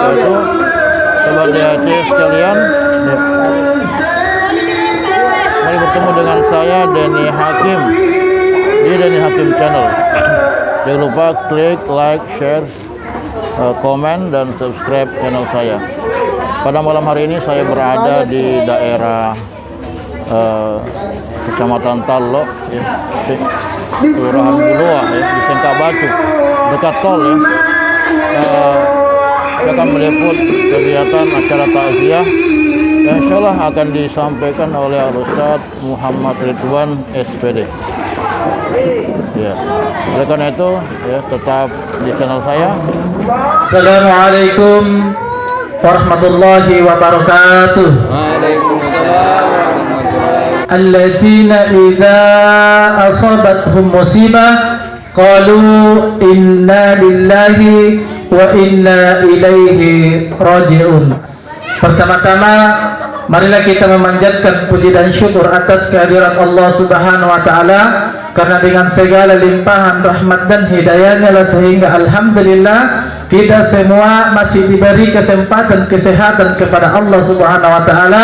wabarakatuh. Sobat DHC sekalian, mari bertemu dengan saya Denny Hakim di Denny Hakim Channel. Jangan lupa klik like, share, komen dan subscribe channel saya. Pada malam hari ini saya berada di daerah Kecamatan Tallo, ya, Kelurahan Buloa, ya, di Sengkabatu, dekat tol, ya. Saya akan meliput kegiatan acara takziah yang insyaallah akan disampaikan oleh Al-Ustaz Muhammad Ridwan SPD. Ya, oleh karena itu, ya, tetap di channel saya. Assalamualaikum warahmatullahi wabarakatuh. Waalaikumsalam. Alladzina idza asabathum musibah qalu inna lillahi wa inna ilaihi raji'un. Pertama-tama marilah kita memanjatkan puji dan syukur atas kehadiran Allah Subhanahu wa taala, karena dengan segala limpahan rahmat dan hidayahnya lah sehingga alhamdulillah kita semua masih diberi kesempatan kesehatan kepada Allah Subhanahu wa taala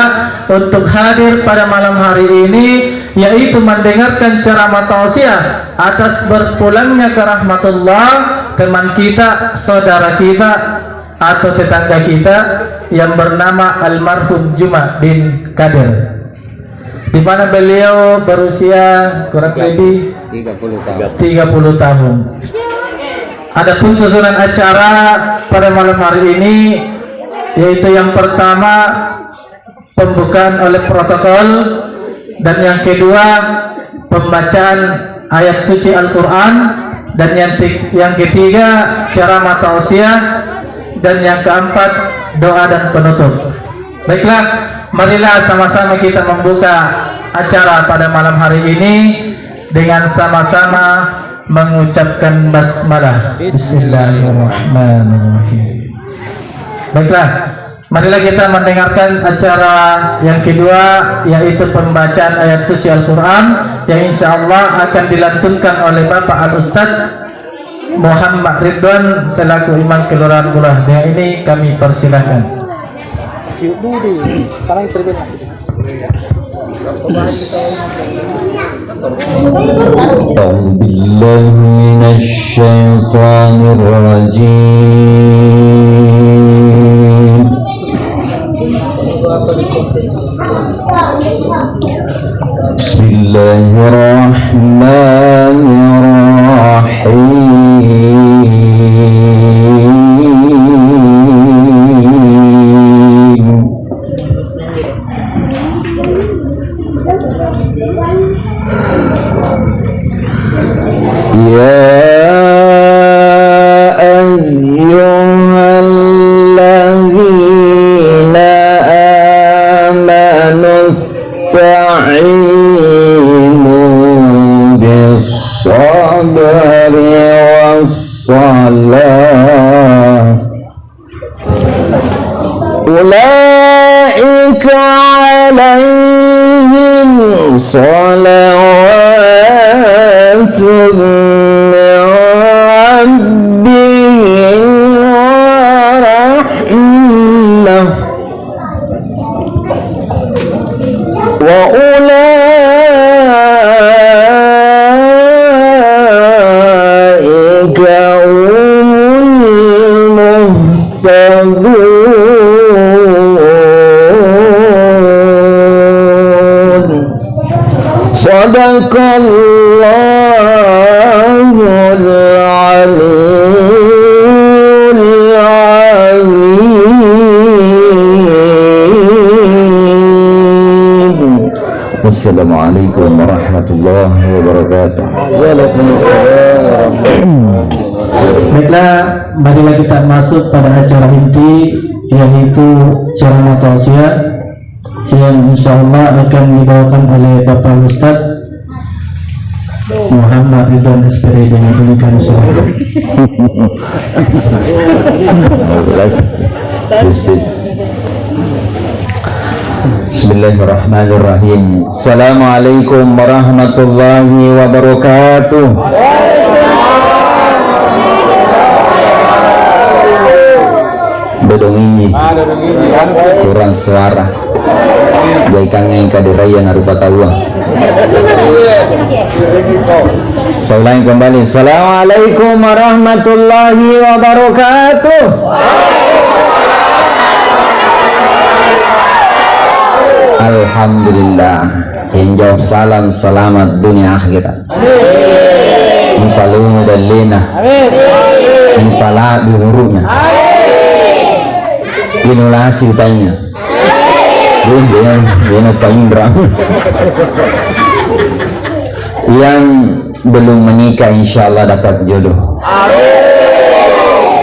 untuk hadir pada malam hari ini, yaitu mendengarkan ceramah tausiah atas berpulangnya ke rahmatullah teman kita, saudara kita atau tetangga kita yang bernama almarhum Juma bin Kadir, di mana beliau berusia kurang lebih 30 tahun. Adapun susunan acara pada malam hari ini, yaitu yang pertama pembukaan oleh protokol, dan yang kedua pembacaan ayat suci Al-Quran, dan yang ketiga ceramah tausiah, dan yang keempat doa dan penutup. Baiklah, marilah sama-sama kita membuka acara pada malam hari ini dengan sama-sama mengucapkan basmalah. Bismillahirrahmanirrahim. Baiklah, marilah kita mendengarkan acara yang kedua, yaitu pembacaan ayat suci Al-Quran yang insya Allah akan dilantunkan oleh Bapak Al-Ustaz Muhammad Ridwan selaku Imam Kelurahan Buloa. Yang ini kami persilahkan. أعوذ بالله من الشيطان الرجيم. بسم الله الرحمن الرحيم. يا أيها الذين آمنوا استعينوا بالصبر والصلاة أولئك عليهم صلوات من ربهم ورحمة وأولئك هم المهتدون. صدق الله العلي العظيم. Wassalamualaikum warahmatullahi wabarakatuh. Baiklah, marilah kita masuk pada acara inti, yaitu ceramah tausiah yang insyaallah akan dibawakan oleh Bapak Ustaz Muhammad Ridwan SPD. Dengan ini kami silakan. Bismillahirrahmanirrahim. Assalamualaikum warahmatullahi wabarakatuh. Bedongi begini kurang suara jadi kangen kaderaya narupa tawa. Saya ulangi kembali. Assalamualaikum warahmatullahi wabarakatuh. Alhamdulillah. Yang jawab salam selamat dunia akhirat. Impalungu dan lena. Impala di hurufnya. Inulasi tanya. Dia paindra. Yang belum menikah insya Allah dapat jodoh.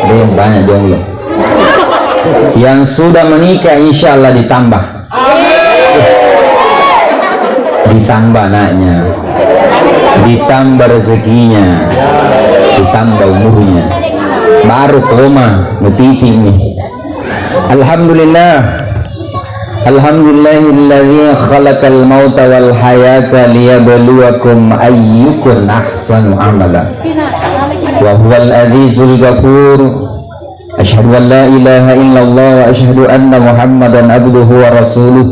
Dia banyak jomblo. Yang sudah menikah insya Allah ditambah. Ditambah anaknya, ditambah rezekinya, ditambah umurnya, baru koma ngetiti nih. Alhamdulillah. Alhamdulillahilladzi khalaqal mauta wal hayata liyabluwakum ayyukum ahsanu amala. Wa huwal azizul ghafur. Asyhadu an la ilaha illallah wa asyhadu anna Muhammadan abduhu wa rasuluh.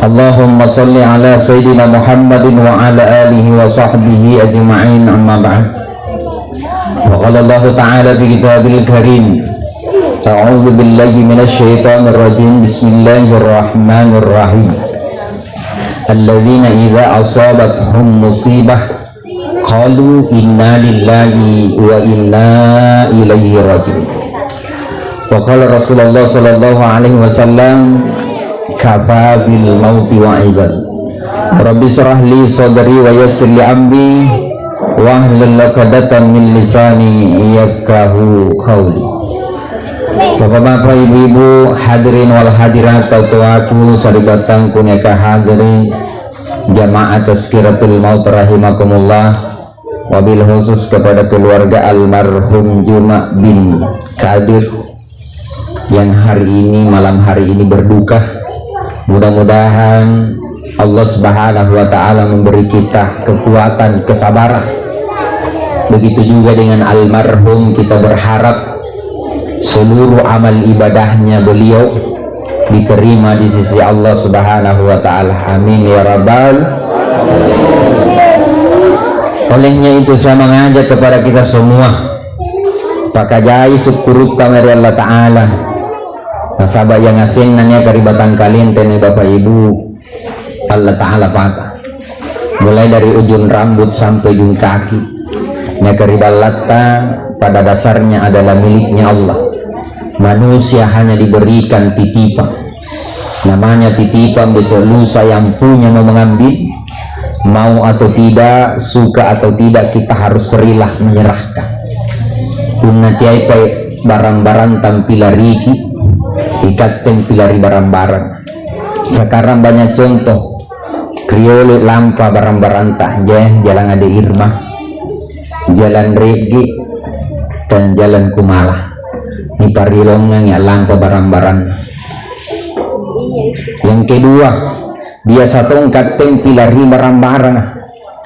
Allahumma salli ala sayyidina Muhammadin wa ala alihi wa sahbihi ajma'in, amma ba'd. Wa qala Allah ta'ala fi kitabil karim, a'udzu billahi minasy syaithanir rajim, bismillahir rahim. Alladzina idza asabathum musibah qalu inna lillahi wa inna ilaihi raji'un. Wa qala Rasulullah sallallahu alaihi wasallam, kafa bil mauti wa'ibad. Rabbi syrah li sadri wa yassir li amri wahlul 'uqdatam min lisani yafqahu qawli. Bapak-bapak, ibu-ibu, hadirin wal hadirat, tautuaku saribatang kuneka hadirin jamaah tazkiratul maut rahimakumullah. Wabil khusus kepada keluarga almarhum Juma bin Kadir yang hari ini, malam hari ini berduka. Mudah-mudahan Allah Subhanahu wa ta'ala memberi kita kekuatan, kesabaran. Begitu juga dengan almarhum, kita berharap seluruh amal ibadahnya beliau diterima di sisi Allah Subhanahu wa ta'ala. Amin ya rabbal. Olehnya itu saya mengajak kepada kita semua pakajai syukur tamari Allah ta'ala. Nasabah yang asin nanya karibatan kalian tene bapak ibu Allah ta'ala patah mulai dari ujung rambut sampai ujung kaki. Nya karibalata pada dasarnya adalah miliknya Allah. Manusia hanya diberikan titipan, namanya titipan. Besok lusa yang punya mau mengambil, mau atau tidak, suka atau tidak, kita harus serilah menyerahkan. Unnati barang-barang tampilariki ikat tempilari barang-barang. Sekarang banyak contoh kriole lampa barang-barang tah jalan ada irma, jalan regi dan jalan kumala. Ini parilongnya ya lampa barang-barang. Yang kedua, biasa tongkat tempilari barang-barang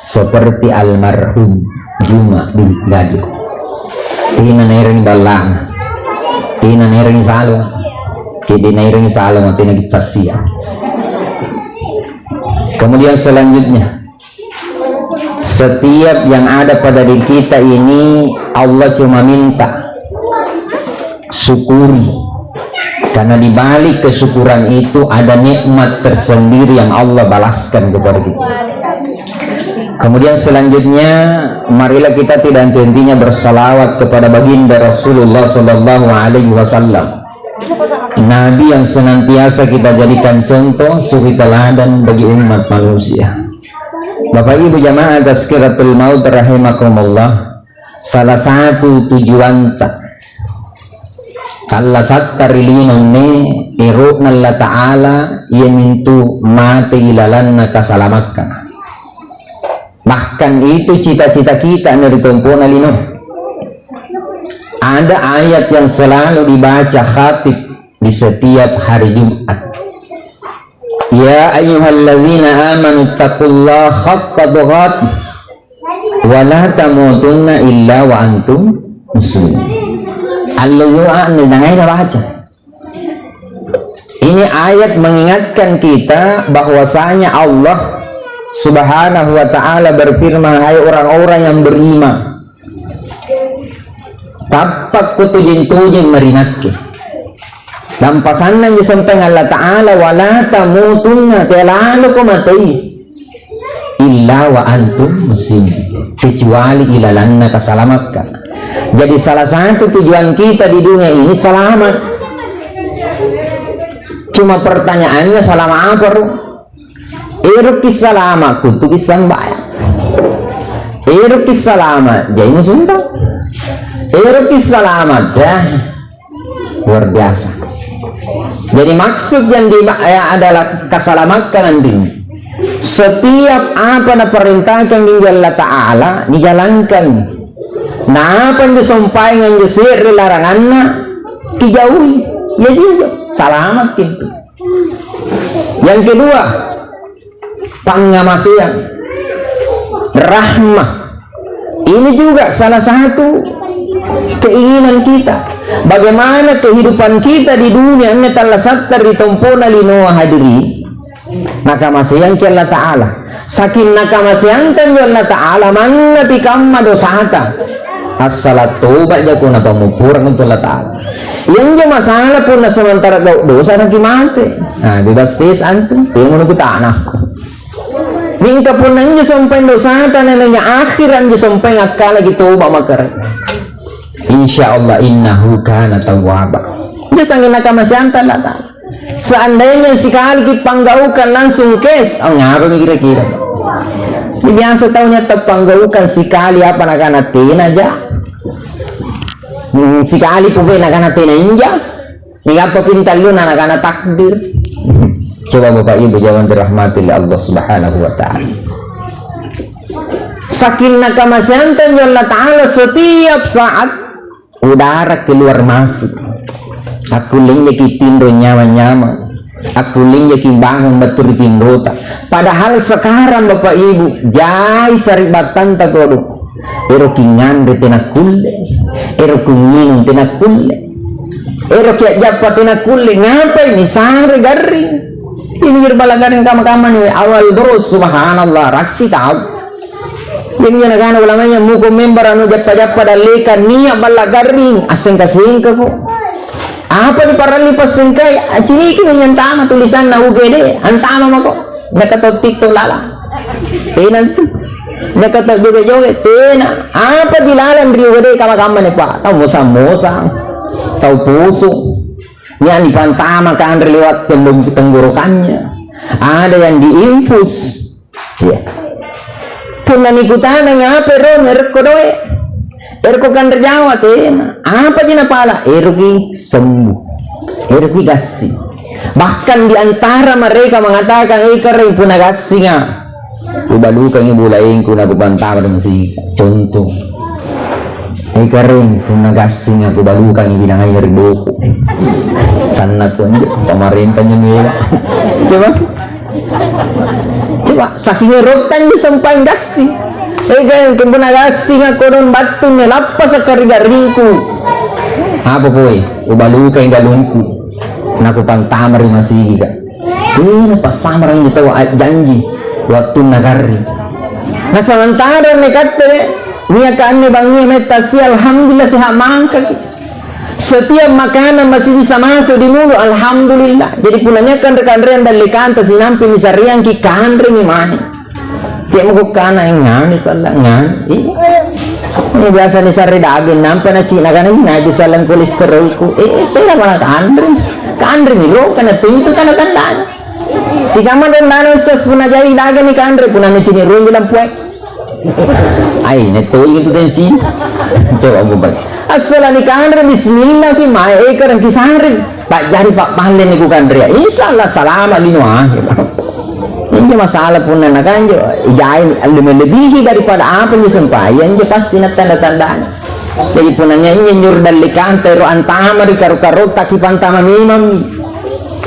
seperti almarhum Juma bin Kadir. Tina nering balang, tina nering salong, kini nering salong tina kita siap. Kemudian selanjutnya, setiap yang ada pada diri kita ini Allah cuma minta syukuri, karena di balik kesyukuran itu ada nikmat tersendiri yang Allah balaskan kepada kita. Kemudian selanjutnya, marilah kita tidak henti-hentinya bersalawat kepada baginda Rasulullah Sallallahu Alaihi Wasallam, Nabi yang senantiasa kita jadikan contoh suri teladan bagi umat manusia. Bapak ibu jamaah tazkiratul maut rahimakumullah, salah satu tujuan Allah sattarilinogne irukna Allah ta'ala yemintu mati ilalanna kasalamakkan. Bahkan itu cita-cita kita dari tempuan lino. Ada ayat yang selalu dibaca khatib di setiap hari Jumat. Ya ayyuhalladzina amanu taqullaha haqqa tuqatih wa la tamutunna illa wa antum muslimun. Allah nangay na baca. Ini ayat mengingatkan kita bahwasanya Allah Subhanahu wa ta'ala berfirman, hai orang-orang yang beriman, tapak kutujin-tujin marinake. Dan pasanan disampaikan Allah Ta'ala, wala tamutunna, tialalu ko matay illa wa antum muslimin, kecuali ilalanna kasalamatkan. Jadi salah satu tujuan kita di dunia ini selamat. Cuma pertanyaannya selama apa? Irukis salama kuntu kisang bayang. Irukis salama jadi musuh. Irukis salama dah luar biasa. Jadi maksud yang adalah keselamatan diri. Setiap apa yang perintahkan di Allah Ta'ala dijalankan. Nah apa yang disampaikan disir larangannya dijauhi. Ya juga selamat gitu. Yang kedua, pengamasian, rahmah. Ini juga salah satu keinginan kita. Bagaimana kehidupan kita di dunia ini telah sattar ditompona linoa hadiri. Nakamasian ke Allah Ta'ala. Saking nakamasian kan Allah Ta'ala mana tikamma dosata. As-salatu baca kuna pamupurang untuk Allah Ta'ala. Yang dia masalah pun na sementara dosa nak mati. Nah, dibastis antum, tengok kita anakku. Minta pun nanya sampai dosa tanahnya akhiran dia sampai akal lagi toba makar. Insyaallah innahu kana tawwaba. Dia sangat nak masih antar lah tak. Seandainya sekali kita panggaukan langsung kes, oh ngapa kira-kira? Biasa tahunya terpanggaukan sekali apa nak natin aja. Sekali pun nak natin aja. Ni apa pintar lu nak takdir. Coba Bapak Ibu jangan dirahmati Allah Subhanahu wa ta'ala. Saking nakamasantan Allah Ta'ala setiap saat udara keluar masuk. Aku lingnya kitindo nyawa-nyawa. Aku lingnya bangun betul tindota. Padahal sekarang Bapak Ibu jai saribatan takodo. Ero kingan retina kulle. Ero kunginun tina kulle. Ero kiat japa tina kulle. Ngapa ini sare garing? Ini berbalagan kama-kama nih awal terus subhanallah rasi tahu. Yang nyanakan ulamanya muko member anu japa-japa dalekan niat balagaring asing kasing kok. Apa di para lipas singkai acini kini nyantama tulisan na UGD antama mako nakatot TikTok lala. Tenan tu. Nakatot joget-joget tena. Apa dilalan di UGD kama-kama nih Pak? Tahu mosa-mosa. Tahu pusuk. Yang dipantama kan lewat tenggorokannya, ada yang diinfus, ya. Punan ikutan yang apa ron erkodoe, erkokan terjawab tena, apa jina pala, erki sembuh, erki kasih. Bahkan diantara mereka mengatakan ikari punah kasihnya, ubalukan ibu lain kuna kupantama dengan si contoh. Ikarin kung nagasing ako balukan yung binangay ribuko sana ko hindi pamarenta nyo nila coba saking rotan nyo sampang gasing kaya kung nagasing ako nun batong nalapas sa karigaring ko apa po ubalukan yung galungko nakupantama rin masigi ka napasama rin ito janji waktu nagari nasamantara ni kate niya kaannya bangnya metasi alhamdulillah sehat mangka. Setiap makanan masih bisa masuk di mulut alhamdulillah. Jadi punanya kan rekan-rekan dan lekan tas nampi ni sariang ki kanre ni mani. Tiap mo kana ngan ni salah ngan. Ini biasa ni sari daging nampi na Cina kan ni salang kolesterol ko. Tera mana kanre ni ro kana tuntu kana tandaan. Tiga man dan ses punah jadi daging ni kanre punah ni Cina ro dalam puak. Ay, neto itu tensi. Coba buat. Asal ni kanre bismillah ki mai ekarang kisare. Pak jari pak pahlen ni ku kanre. Insyaallah salama lino akhir. Ini masalah pun nak kanjo. Jai lebih daripada apa yang disampaikan je pasti nak tanda-tanda. Jadi punanya ini nyur dalikan tero antama di karu-karu taki pantama mimam.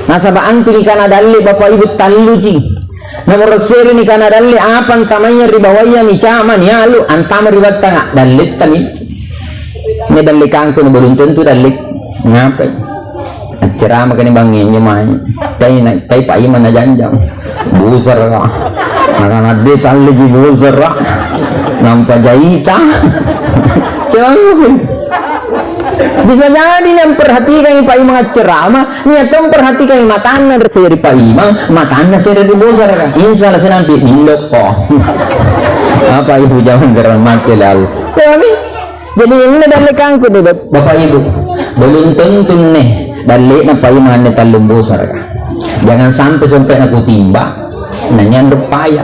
Nasabaan pilih kana dalli bapak ibu talluji. Nomor seri ni kana dalli apa tamanya ribawaya ni caman ya lu antama ribat tengah dalli kami ni dalli kangku ni belum tentu dalli ngapai ceramah kani bangnya main tay Pak Iman na janjang busar ka nakanadit ang lagi busar ka nampajahita bisa jadi yang perhatikan Pak Imam ceramah niat tong perhatikan matana dari Pak Imam matana saya dari busar ka insya Allah senampi dilok kok apa ibu jangan geram mati lalu jadi ini dari kangku deh Bapak Ibu belum tentu nih dalik na payuman ni talumbusar ka jangan sampai aku timba nanya paya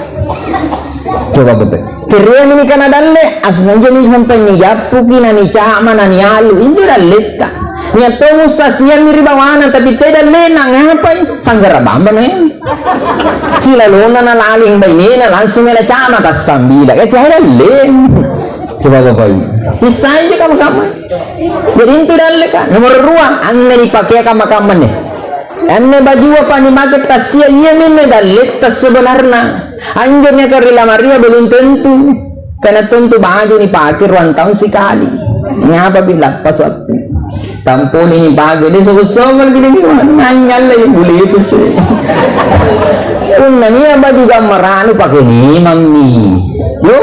coba betul kira ini kana dalle asal ni sampai ni japu kina ni cama na ni alu ini dalik ka ni atong usas niya ni ribawana tapi te dalle na ngapay sanggara bamba na yan sila lona na laling bay nila langsung na cama kasambila kaya dalle coba Bapak Ibu bisa aja kamu jadi itu dalle ka nomor 2 anne dipakai kamu nih anne baju apa nih pakai tasnya iya minne dalle tas sebenarnya anjurnya ke Maria belum tentu karena tentu baju dipakai ruang tahun sekali ngapa bilang pas waktu tampon ini pakai dia sebesar gini nanya lagi boleh itu sih nih baju gambaran pakai nih mami yo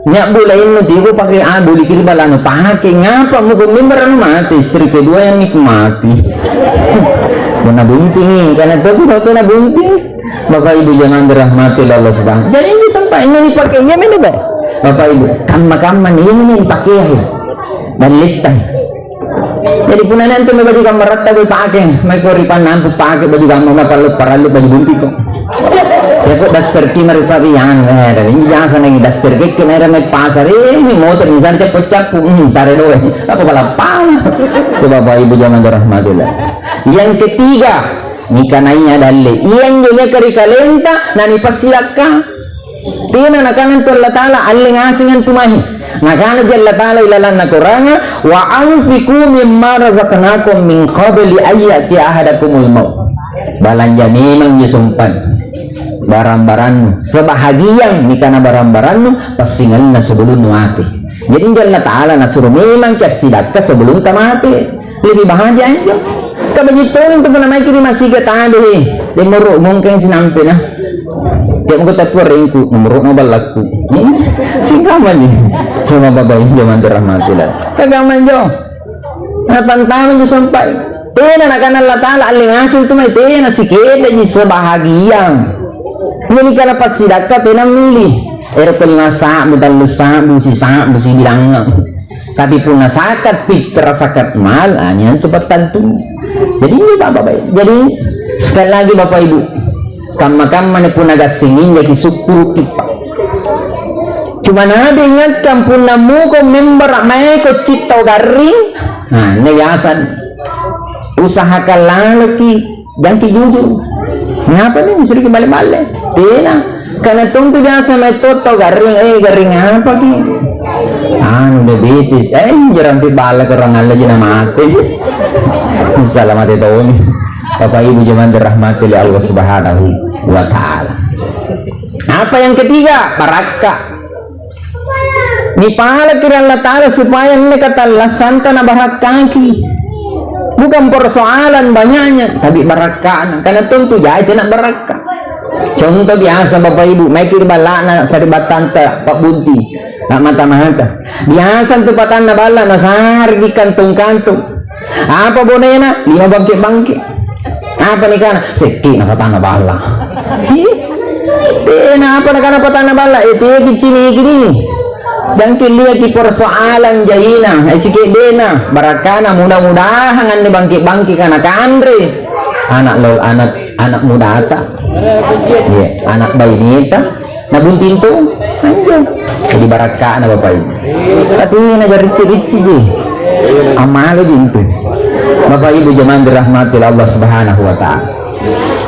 nyak bulain mo di ko pakai buli kirbala no pakai ngapa mo kung member ano mati istri kedua yang nikmati mo nabunting karena to ko na bunting Bapak Ibu jangan dirahmati Allah sedang jadi ini sampai ini dipakai ya mana ba Bapak Ibu kamma ini dipakai ya dan littah jadi pun nanti may baju kamarat tayo pakai may koripan nampu pakai baju gamma paralu baju bunti ko ya kok daster ki maripati yan ini jangan sana ini daster ki kena may pasar ini motor misalnya pecah sare doe apa balapang coba Bapak Ibu jangan dirahmatilah yang ketiga nikah nainya dalle yang jene kari kalenta nani pasiakka tina nakanan tu Allah Ta'ala alling asingan tumahi nakana jalla Ta'ala ilalan nakuranga wa anfiku mimma razaqnakum min qabli ayyati ahadakumul maut balanja memang disumpan barang-barang sebahagian nikana barang-barang pasingan na sebelum mati jadi jalla Ta'ala nasuruh memang kasidaka sebelum mati lebih bahagia aja kabegitu untuk menamai kiri masih ketade di muruk mungkin sinampe na dia mau ketemu ringku muruk ngabalaku singkaman nih sama Bapak Ibu jangan dirahmatilah kagaman jo pantaman jo sampai tena nakan Allah Ta'ala aling hasil tu may tena sikit aja sebahagian ini kalau pas sidaka tena milih pelima sa betal lusa busi bilang tapi pun sakat pitra sakat mal hanya cepat tentu jadi ini Bapak jadi sekali lagi Bapak Ibu kamma pun agak singin jadi syukur kita cuma nabi ingatkan pun namu ko member mai ko cipta garing nah ini biasa usahakan lagi jangan jujur ngapa nih mesti kembali-balik tidak karena tunggu biasa mai toto garing garing apa ki diabetes jarang dibalik orang lagi nama mati selamat tahun Bapak Ibu jangan dirahmati oleh Allah Subhanahu wa Ta'ala. Apa yang ketiga? Barakah. Ni pahala kira Allah Ta'ala supaya ini kata lasanta na barakaki. Bukan persoalan banyaknya, tapi barakah. Karena tentu jadi nak barakah. Contoh biasa Bapak Ibu, mai kirbala na saribatan ta Pak Bunti. Nak mata-mata. Biasa tempatan na bala na sargi kantong-kantong. Apa bonena? 5 bangkit-bangkit. Apa nih kan? Seki nakatana bala. Apa nakatana bala? Itu kicini gini. Dan lihat di persoalan jahina, sikit dena, barakana mudah-mudahan nih bangkit-bangkit anak Andre, anak muda ata, anak bayi nita, nabuntin tuh, aja. Jadi barakana Bapak Ibu. Tapi najar rici-rici deh, amal itu. Bapak Ibu jangan dirahmati Allah Subhanahu wa Ta'ala.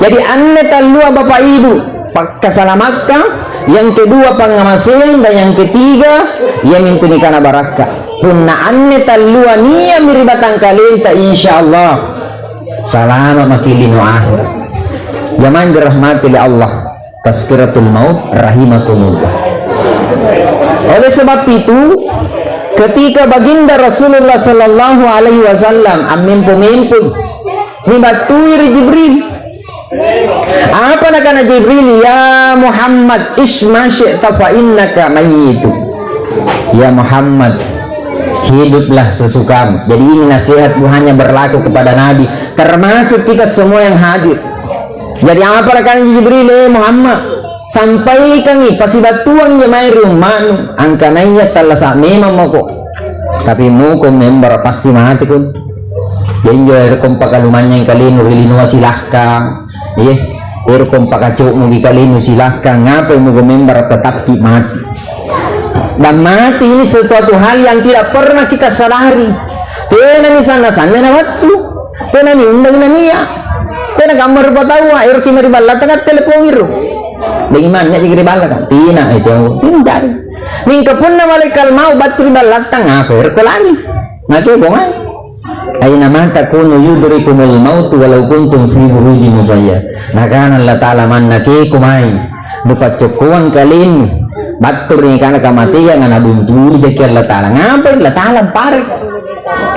Jadi anne talua Bapak Ibu kesalamatkan, yang kedua pangamasin, dan yang ketiga ia mintuni kana barakah. Punna anne talua niya miribatan kalita insyaallah selamat makilino akhir. Jangan dirahmati oleh Allah. Tazkiratul maut rahimakumullah. Oleh sebab itu ketika baginda Rasulullah sallallahu alaihi wasallam amin pemimpin ni batuir Jibril Apa nak kata Jibril? Ya Muhammad, isma syi'ta fa innaka mayyitu. Ya Muhammad, hiduplah sesukamu. Jadi ini nasihat hanya berlaku kepada Nabi, termasuk kita semua yang hadir. Jadi apa nak kata Jibril? Muhammad, sampaikan ni pasibatuan je mai rumah angkanaya talasa memang moko, tapi moko member pasti mati kun. Jadi jo kompak kalumanya yang kali nurili nuwa silahkan kompak kacau mu kali nu silahkan ngapa mu member tetap ki mati. Dan mati ini sesuatu hal yang tidak pernah kita sadari. Tena ni sana na waktu, tena ni undang nania, tena gambar batawa ki mari balla tangat telepon iru. Bagaimana nak jadi bala kan? Tina itu tidak. Ningka pun na malaikat mau batul balatang apa? Erkolani. Mati bongai. Aina man takunu yudrikumul maut walau kuntum fi burujin musayya. Nakana Allah Taala manake kumai. Lupa cokuan kalin. Batur ni kana kamatian ngana buntu di Allah Taala. Ngapa Allah Taala parek.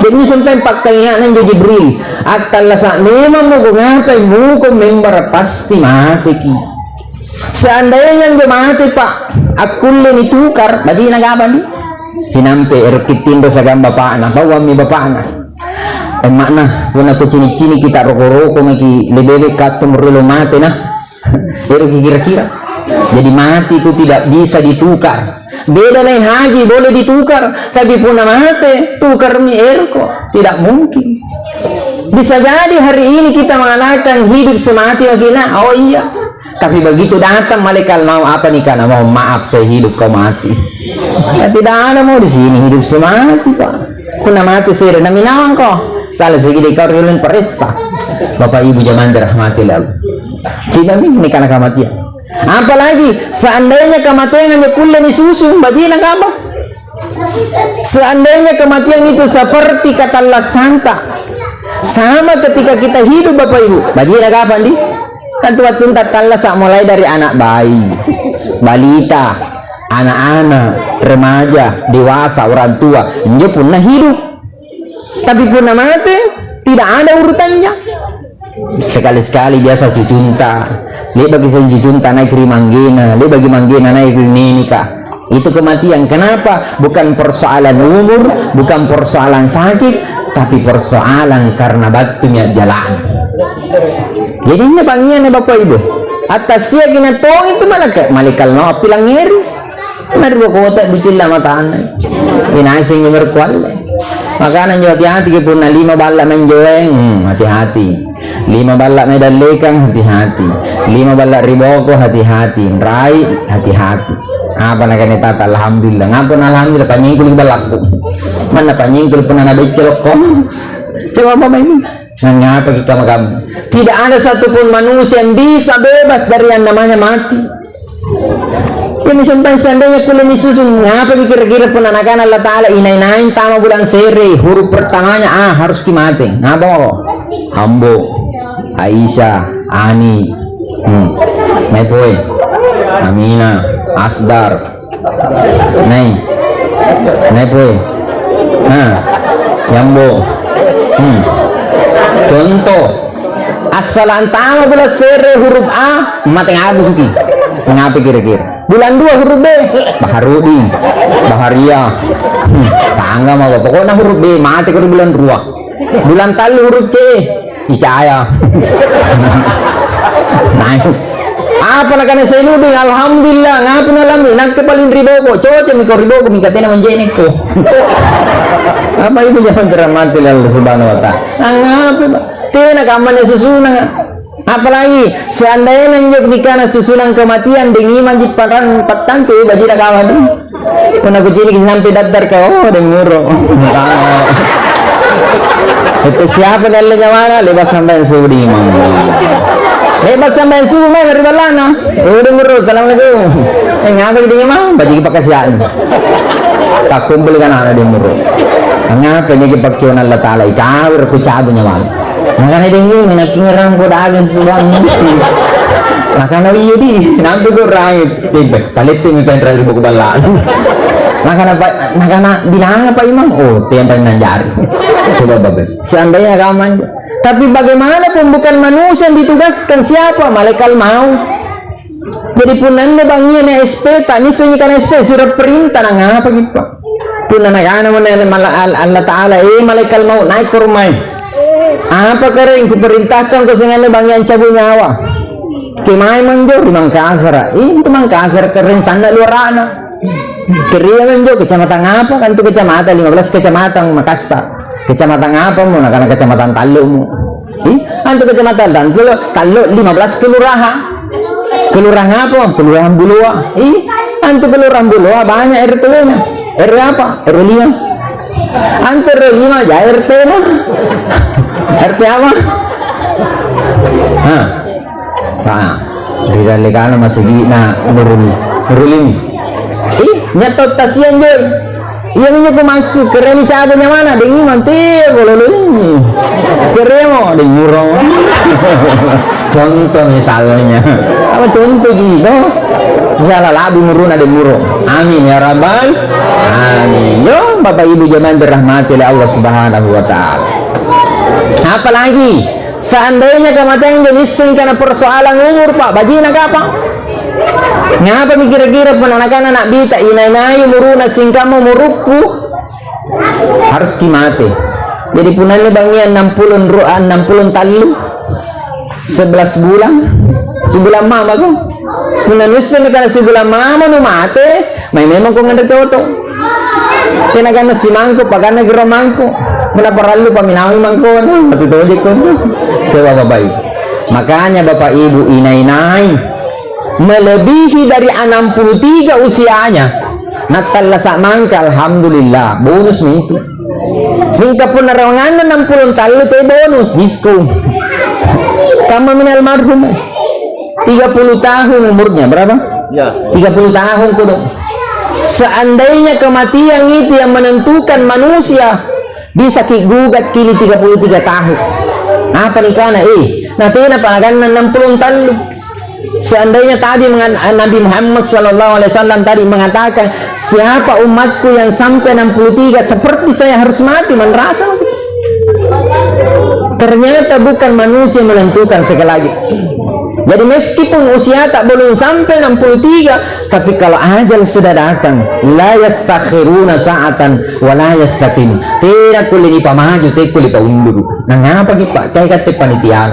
Jadi sampai pakainya nang Jibril. Atalla sa memang mo ngapa mo ko member pasti mati ki. Seandainya yang mati pak, aku ni tukar, bagi nagaban sinampe erkitindo sa gamba paana, bawa mi bapaana. Makna, pun aku cini-cini kita roko-roko maki lebih katum rulo mati nah, kira-kira. Jadi mati itu tidak bisa ditukar. Beda lain haji boleh ditukar, tapi pun mati tukar mi erko tidak mungkin. Bisa jadi hari ini kita mengatakan hidup semati lagi nah, oh iya. Tapi begitu datang malaikat mau apa nih karena mau maaf saya hidup kau mati. Ya, tidak ada mau di sini hidup semati pak. Kuna mati saya dan minang kau. Salah segini kau rilen perisa. Bapak ibu jangan dirahmati lalu. Tidak ini karena kematian. Apalagi seandainya kematian hanya kulen susu bagi nak apa? Seandainya kematian itu seperti kata Allah Santa, sama ketika kita hidup bapak ibu bagi nak apa nih? Kan tua tuntat Allah sak mulai dari anak bayi, balita, anak-anak, remaja, dewasa, orang tua, dia pernah hidup, tapi pernah mati, tidak ada urutannya. Sekali-sekali biasa cucunta, dia bagi saya cucunta naik kiri manggena, dia bagi manggena naik kiri nikah. Itu kematian. Kenapa? Bukan persoalan umur, bukan persoalan sakit, tapi persoalan karena batunya jalan. Jadi ini panggilnya bapak ibu atas siya ginatong itu malikal no pilang ngeri mari kota bicilla mataan inasing yung merkwal makanan nyo hati-hati kipun na 5 bala menjoeng hati-hati 5 bala medalekang hati-hati 5 bala riboko hati-hati rai hati-hati apa na kanita alhamdulillah ngapon alhamdulillah panyingkul balakku mana panyingkul pun na becelok ko coba apa ini mengapa kita kamu tidak ada satupun manusia yang bisa bebas dari yang namanya mati. Ya misalnya seandainya kulen disusun ngapa kira-kira pun anak-anak Allah Ta'ala inain tama bulan seri huruf pertamanya harus kimati ngapa Hambo Aisyah Ani Maipoy Amina Asdar Naipoy Yambo contoh asal antama bulan sere huruf A mati habis ki ngapa kira-kira bulan 2 huruf B Baharudin Baharia sangga mau pokoknya huruf B mati ke bulan 2 bulan talu huruf C Icaya nah apa nak kena saya nuding alhamdulillah ngapa nalami nak paling riboko coba mikor riboko mikatena menjenek ko apa itu jangan teramati Allah subhanahu wa ta'ala ngapa tena kamarnya susunan apalagi seandainya menjadi dikana susunan kematian dengan manjiparan patang tu bagi dah kawan tu pun aku cilik sampai daftar kau dan nguro itu siapa dalam mana lepas sampai suri lepas sampai suri mah dari balana udah nguro assalamualaikum ngapa dia mah bagi pakai siang tak kumpul kan ada dia nguro ngapa ni pakai Allah Taala ikawir ku cabunya mana makanya dengung menakingirang ko dagan suwan makanya iya di nampi ko rangit tiba palitin yung pentra ribu kebalaan makanya bilang apa imam oh tiyan pa nangyari coba babel seandainya kaman Tapi bagaimanapun bukan manusia yang ditugaskan, siapa? Malaikat maut. Jadi punan na bang yan SP, misalnya kan SP surat perintah na nga apa gitu. Punan na gana mo na Allah Ta'ala, malaikat maut naik ke rumah. Apa kering kuperintahkan ko sa nga bang yan cabu nyawa. Kimay manjo limang kasar. Itu mang kasar kering sana luarana. Keriya manjo kecamatan apa kan itu kecamatan 15 kecamatan Makassar. Kecamatan apa mo nakana kecamatan Talo mo. Antu kecamatan Talo 15 kelurahan. Kelurahan apa? Kelurahan Bulua. Antu kelurahan Bulua banyak RT-nya. RT apa? RT 5. Antu RT 5 ya RT mo. RT apa? Nah, dari lekana masih na nurul. Nyatot tasian joy. Iya minyak masuk keren cabenya mana? Dengi manti kalau ini. Keremo di murong. Contoh misalnya. Apa contoh gitu? Misalnya labi muruna di murong. Amin ya rabbal. Amin. Yo Bapak Ibu jemaah dirahmati oleh Allah Subhanahu wa taala. Apalagi seandainya kematian jenisnya karena persoalan umur Pak, bajina apa? Ngapa mikir-kira penanakan anak bita inay-nay muruna singkamu murukku harus kimate. Jadi punannya bangnya 60 talu 11 bulan sebulan mama ko punannya karena sebulan mama nu mate may memang kung ada toto tinaga na si mangko pagana gira mangko muna paralo paminawi mangko matutuli ko coba Bapak Ibu. Makanya Bapak Ibu inay-nay melebihi dari 63 usianya natalasa mangka alhamdulillah bonus nih itu minta pun narangan 60 tahun itu bonus diskon kamu minal marhum 30 tahun umurnya berapa? Ya 30 tahun kudu. Seandainya kematian itu yang menentukan manusia bisa digugat kini 33 tahun apa nih karena nanti apa kan 60 tahun. Seandainya tadi Nabi Muhammad SAW tadi mengatakan siapa umatku yang sampai 63 seperti saya harus mati merasa. Ternyata bukan manusia menentukan sekali lagi. Jadi meskipun usia tak belum sampai 63, tapi kalau ajal sudah datang, la yastakhiruna sa'atan wa la yastaqim. Tidak boleh dipamaju, tidak boleh diundur. Nah, ngapa kita? Kayak kata panitia.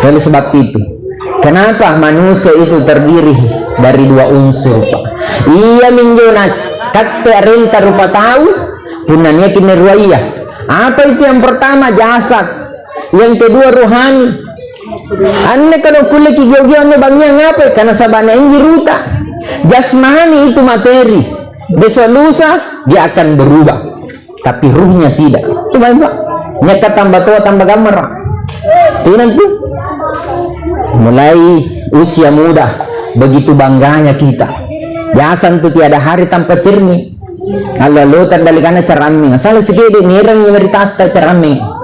Oleh sebab itu, kenapa manusia itu terdiri dari dua unsur, Pak? Ia minjona kata renta rupa tahu, punanya kinerwaya. Apa itu yang pertama? Jasad. Yang kedua rohani. Anne kalau kulit gigi anne bangnya ngapa? Karena sabana ini ruta. Jasmani itu materi. Besok lusa dia akan berubah, tapi ruhnya tidak. Coba Pak, nyata tambah tua tambah gambar. Ini nanti mulai usia muda begitu bangganya kita. Jasan itu tiada hari tanpa cermin. Lalu tandalikannya cermin. Asal segede nirang nyeritas cermin.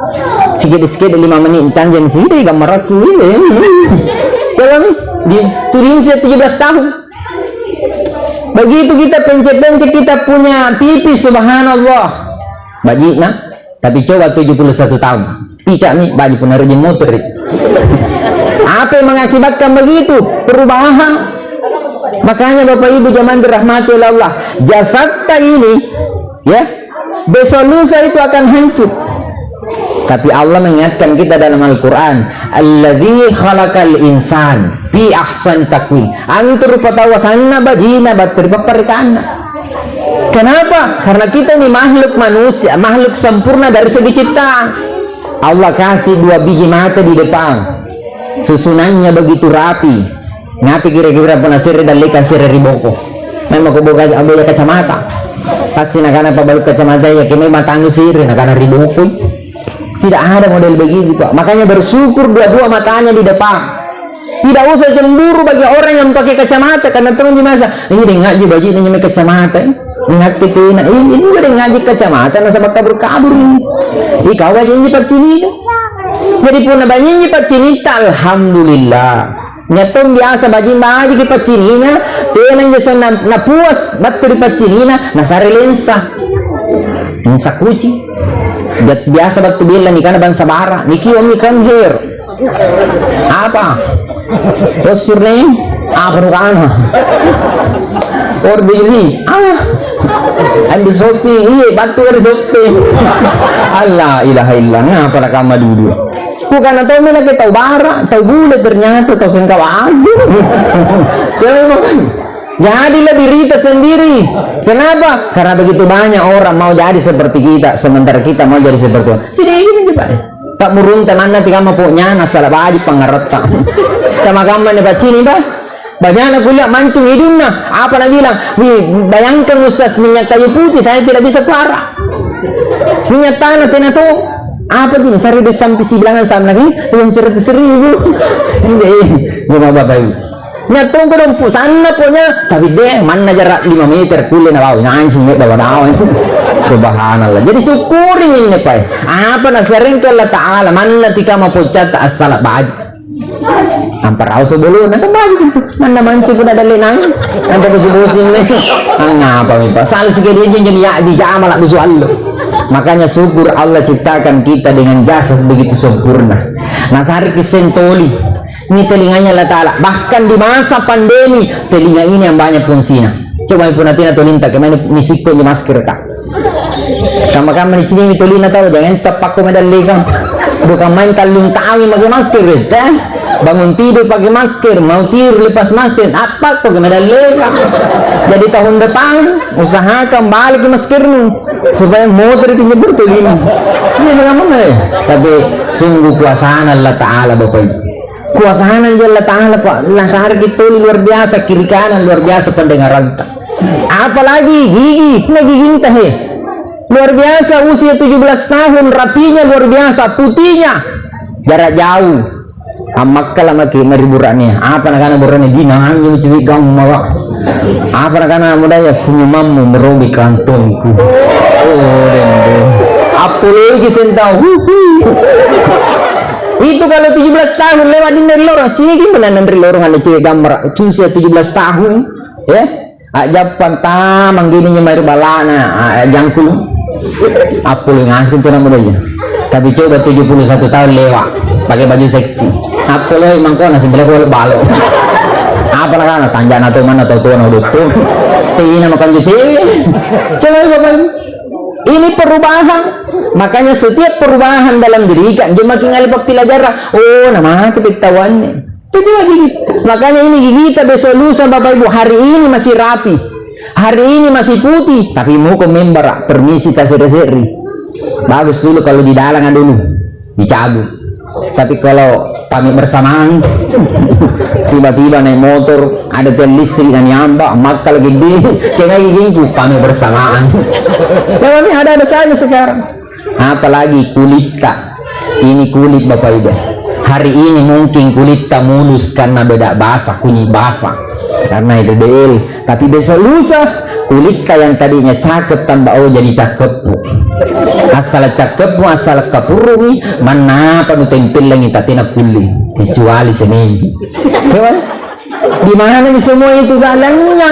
Sikit-sikit 5 menit canjeng sini gambar aku ini. Dalam di turin 17 tahun. Begitu kita pencet-pencet kita punya pipi subhanallah. Bajina, tapi coba 71 tahun. Picak nih baju penerjun motor. Apa yang mengakibatkan begitu? Perubahan. Makanya Bapak Ibu jamaah dirahmati oleh Allah, jasad ini ya besok lusa itu akan hancur. Tapi Allah mengingatkan kita dalam Al-Quran, alladzi khalaqal insan fi ahsani taqwim. Antur patawasanna bajina batur paparikana. Kenapa? Karena kita ini makhluk manusia, makhluk sempurna dari segi ciptaan. Allah kasih 2 biji mata di depan. Susunannya begitu rapi. Ngapi kira-kira penasir dan lekan sir riboko. Memang kebuka ambil kacamata. Pasti nakana pabalik kacamata ya kini matang sir nakana riboko. Tidak ada model begitu Pak. Makanya bersyukur dua-dua matanya di depan. Tidak usah cemburu bagi orang yang pakai kacamata karena teman di masa ini ngaji baju ini pakai kacamata. Ingat kita ini udah ngaji kacamata nasa kabur-kabur. Ikaw aja ini Pak Cini. Jadi pun banyak Pak Cini alhamdulillah. Nyatong biasa baju kita Cini na tenang jasa na puas batur Pak Cini na nasari lensa. Lensa kuci. biasa batu bilang ikan bangsa bara Niki om come here apa what's your name apa kana or begini I'm the shopping iya batu ada shopping Allah ilaha illallah apa nakama dulu bukan atau mana kita tahu bara tahu bule ternyata tahu sengkau aja coba jadilah diri kita sendiri. Kenapa? Karena begitu banyak orang mau jadi seperti kita, sementara kita mau jadi seperti orang. Tidak ingin Pak. Tak muruntan anda tiga mapunya nasalah baju pengarata. Sama kamu nih Pak Cini Pak. Banyak anak kuliah mancung hidungnya. Apa nak bilang? Bayangkan Ustaz minyak kayu putih saya tidak bisa keluar. Minyak tanah tidak tahu. Apa ini? Sari sampai si bilangan sama lagi. Sebelum 100.000. Ini mau bapak ibu. Nyatong ko dong po sana po niya tapi deh mana jarak 5 meter kulit na wow naansing mo daw subhanallah jadi syukurin ini Pak apa na sering ke Allah Ta'ala mana tika mapucat asal baju ampar raw sa bulo na baju gitu mana manci ko na dali nang anda ko subusin ni ang ngapa mi Pak sal sige dia jadi di jamal bisuallo makanya syukur Allah ciptakan kita dengan jasad begitu sempurna nah sehari kisentoli ini telinganya Allah Ta'ala bahkan di masa pandemi telinga ini yang banyak fungsinya coba pun nanti linta kemana misiko di masker kak sama kamu di sini tulina tahu jangan tepak ko medali kan bukan main kalung tawi pakai masker bangun tidur pakai masker mau tidur lepas masker apa kok medali kan jadi tahun depan usahakan balik ke maskermu supaya motor itu nyebur tulina ini bagaimana tapi sungguh kuasaan Allah Ta'ala Bapak kuasaan Allah Ta'ala Pak nasar kita luar biasa kiri kanan luar biasa pendengaran apalagi gigi gigi tahe luar biasa usia 17 tahun rapinya luar biasa putihnya jarak jauh amak kalau maki meriburannya apa nakana burannya dina hanya cuci kamu mawa apa nakana mudanya senyumanmu merobi kantongku oh dende apa lagi sentau itu kalau 17 tahun lewat di lorong cigi menanan di lorong ada cewek gambar usia 17 tahun ya aja pantamang gini nyemari balana jangkul apa yang ngasih itu namanya tapi coba 71 tahun lewat pakai baju seksi apa lo emang kau nasi belah kau balo apa nak tanjana atau mana atau tuan udah tuh tina makan cewek bapak ini perubahan makanya setiap perubahan dalam diri kan dia makin ngalipak pelajaran oh nama kepiktawannya itu lagi makanya ini gigi kita besok lusa Bapak Ibu hari ini masih rapi hari ini masih putih tapi mau ke member permisi kasih-kasih bagus dulu kalau di dalam dulu dicabut tapi kalau pamit bersamaan tiba-tiba naik motor ada tiang listrik dan nyamba maka lagi di kayak gini pamit bersamaan tapi ada saja sekarang apalagi kulit tak ini kulit Bapak Ibu hari ini mungkin kulit tak mulus karena beda basah kunyit basah karena itu del tapi besok lusa kulit yang tadinya cakep tambah oh jadi cakep asal cakep asal kapurungi mana apa nu tempel lagi tatina kulit kecuali seminggu coba di mana nih semua itu galangnya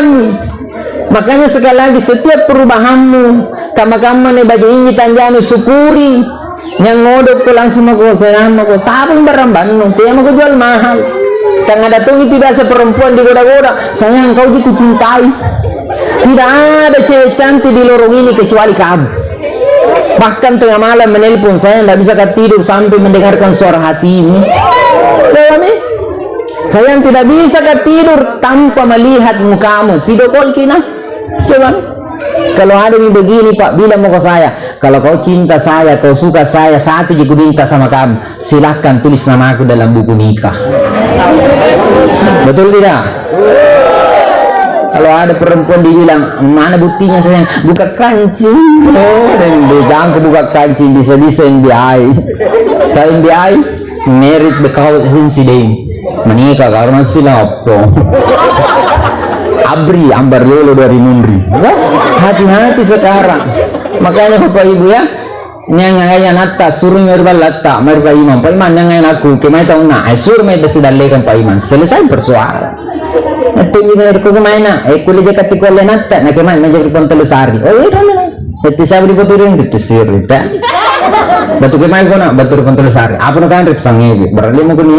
makanya sekali lagi setiap perubahanmu kamu nih baju ini tanjanu syukuri yang ngodok ko langsung ako sayang ako sabing baramban nung tiyan ako jual mahal kang ada tuh tidak seperempuan digoda-goda sayang kau dicintai tidak ada cewek cantik di lorong ini kecuali kamu bahkan tengah malam menelpon saya tidak bisa tidur sampai mendengarkan suara hatimu coba nih saya tidak bisa tidur tanpa melihat mukamu video call kina coba kalau ada yang begini Pak bilang mau ke saya kalau kau cinta saya kau suka saya saat ini aku minta sama kamu silahkan tulis nama aku dalam buku nikah betul tidak kalau ada perempuan dibilang mana buktinya sayang buka kancing oh dan jangan buka kancing bisa-bisa NBI tahu NBI merit bekau insiden menikah karena silapo abri ambar lolo dari mundri hati-hati sekarang makanya Bapak Ibu ya nyangaya natta suruh merbalatta merba imam Pak Iman nyangaya aku kemai tahu na suruh mai besidalekan Pak Iman selesai persoalan itu ini ko kemana kulit jakat kulit natta na kemai menjadi pontelusari oh iya itu saya beri poturing itu sirri Batu kemai ko na, batu kontrol sari. Apa na kan rip sangi, berarti mo ko ni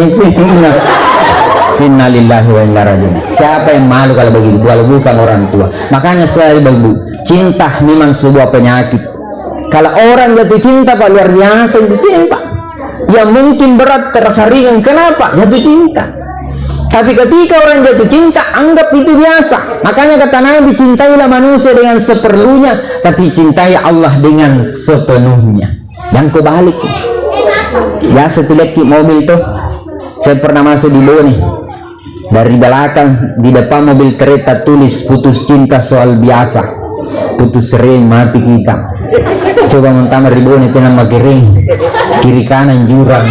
Inna lillahi wa inna rajiun. Siapa yang malu kalau begitu? Kalau bukan orang tua. Makanya saya ibu, cinta memang sebuah penyakit. Kalau orang jatuh cinta Pak, luar biasa itu cinta. Yang mungkin berat terasa ringan. Kenapa? Jatuh cinta. Tapi ketika orang jatuh cinta, anggap itu biasa. Makanya kata Nabi, cintailah manusia dengan seperlunya, tapi cintai Allah dengan sepenuhnya. Yang kebalik. Biasa tuh lihat mobil tuh. Saya pernah masuk di bawah nih. Dari belakang, di depan mobil kereta tulis putus cinta soal biasa. Putus sering mati kita. Coba mentama ribu nih nama kering, kiri kanan jurang.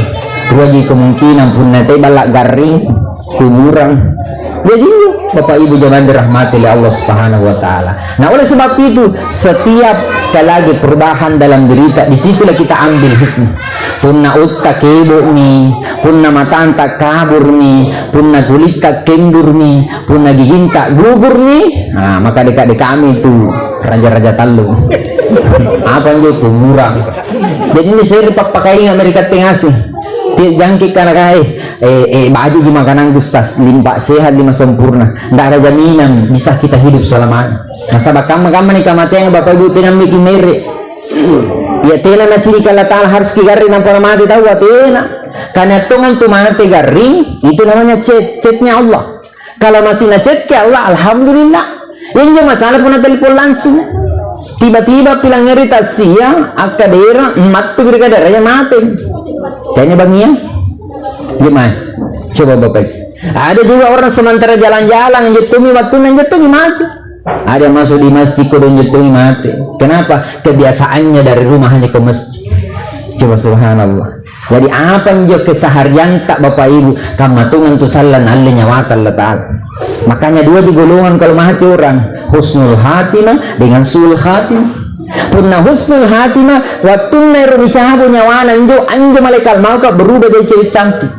Dua kemungkinan pun nanti balak garing, kuburan. Jadi Bapak Ibu jangan dirahmati oleh Allah Subhanahu wa taala. Nah, oleh sebab itu setiap sekali lagi perubahan dalam derita, disitulah kita ambil hikmah. Punna utta kebo nih, punna matanta kabur nih, punna kulit tak kendur nih, punna gigin tak gugur nih. Nah, maka dekat kami itu raja-raja talu. Apa yang itu murah. Jadi ini saya pakai Amerika Tengah sih. Jangkik karena baju di makanan gustas limpa sehat lima sempurna, tidak ada jaminan bisa kita hidup selamanya. Nah sabak kamu nih kamatian Bapak Ibu tenang bikin merek ya tena na ciri kalau tal harus kigarin nampak mati tahu tena karena tungan tuh mati garing itu namanya chatnya Allah. Kalau masih na chat ke Allah alhamdulillah. Yang masalah pun telepon langsung tiba-tiba bilang ngerita siang akadera mati kira-kira yang mati. Kayaknya Bang Ian gimana? Coba Bapak. Ada juga orang sementara jalan-jalan ngetumi waktu ngetumi mati. Ada yang masuk di masjid dan ngetumi mati. Kenapa? Kebiasaannya dari rumah hanya ke masjid. Coba subhanallah. Jadi apa yang keseharian tak Bapak Ibu kamatungan tu salan Allah nyawatan letak. Makanya dua digolongan kalau mati orang, husnul khatimah dengan suul khatimah. Punna husnul hatimah waktu nero dicabu nyawana anjo malaikat maka berubah jadi cewek cantik.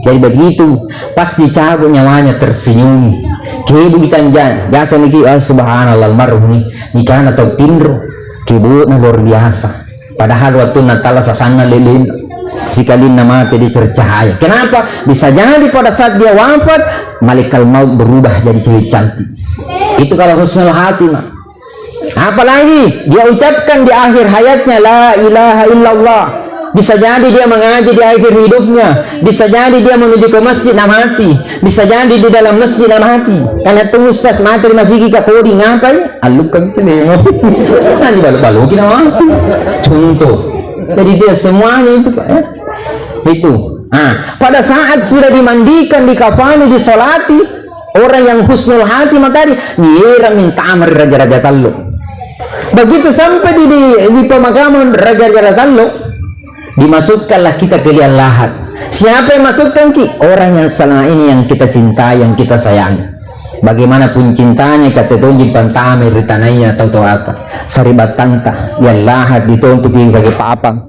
Jadi begitu pas dicabu nyawanya tersenyum kebu ditanjan biasa niki subhanallah almarhum nih karena atau tindro kebu na luar biasa. Padahal waktu natala sasana lilin sikalin nama tadi tercahaya. Kenapa? Bisa jadi pada saat dia wafat malaikat maut berubah jadi cewek cantik. Itu kalau husnul hatimah. Apalagi dia ucapkan di akhir hayatnya la ilaha illallah. Bisa jadi dia mengaji di akhir hidupnya. Bisa jadi dia menuju ke masjid dan mati. Bisa jadi di dalam masjid dan mati. Karena itu ustaz mati masih kita kodi ngapain? Alukan itu deh. Nanti balu-balu kita mati. Contoh. Jadi dia semuanya itu itu. Pada saat sudah dimandikan, dikafani, disolati, orang yang husnul hati tadi ngira minta amar raja-raja Taluk. Begitu sampai di pemakaman raja-raja Taluk, dimasukkanlah kita ke liang lahat. Siapa yang masukkan ki? Orang yang selama ini yang kita cintai, yang kita sayangi. Bagaimanapun cintanya kata tunjuk pantame ritanaya atau apa saribat tanta yang lahat dituntut pakai papang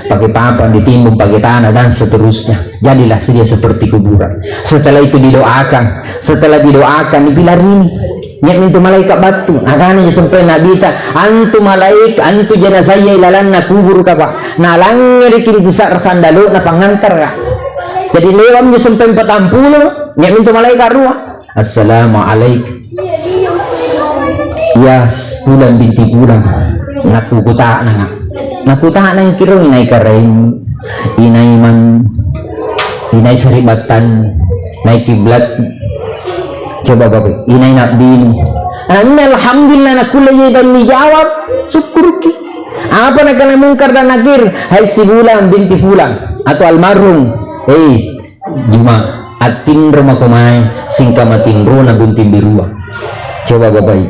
pakai papang ditimbun pakai tanah dan seterusnya. Jadilah dia seperti kuburan. Setelah itu didoakan, dipilar ini nyak itu malaikat batu akan sampai nabi ta antu malaikat antu jenazah ilalan na kubur ka pak nalang ngerikin bisa sandalu na pangantar ka. Jadi lewat sampai 40 nyak itu malaikat ruah assalamualaikum ya bulan binti bulan nakukuta nang kiro inay karain inay man inay saribatan inay kiblat. Coba Bapak inay nakbin alhamdulillah nakulay dan dijawab syukur ki apa nakalamungkar dan nakir hai si bulan binti bulan atau almarhum Juma atin rumah kumai singka matindro na buntin birua. Coba Bapak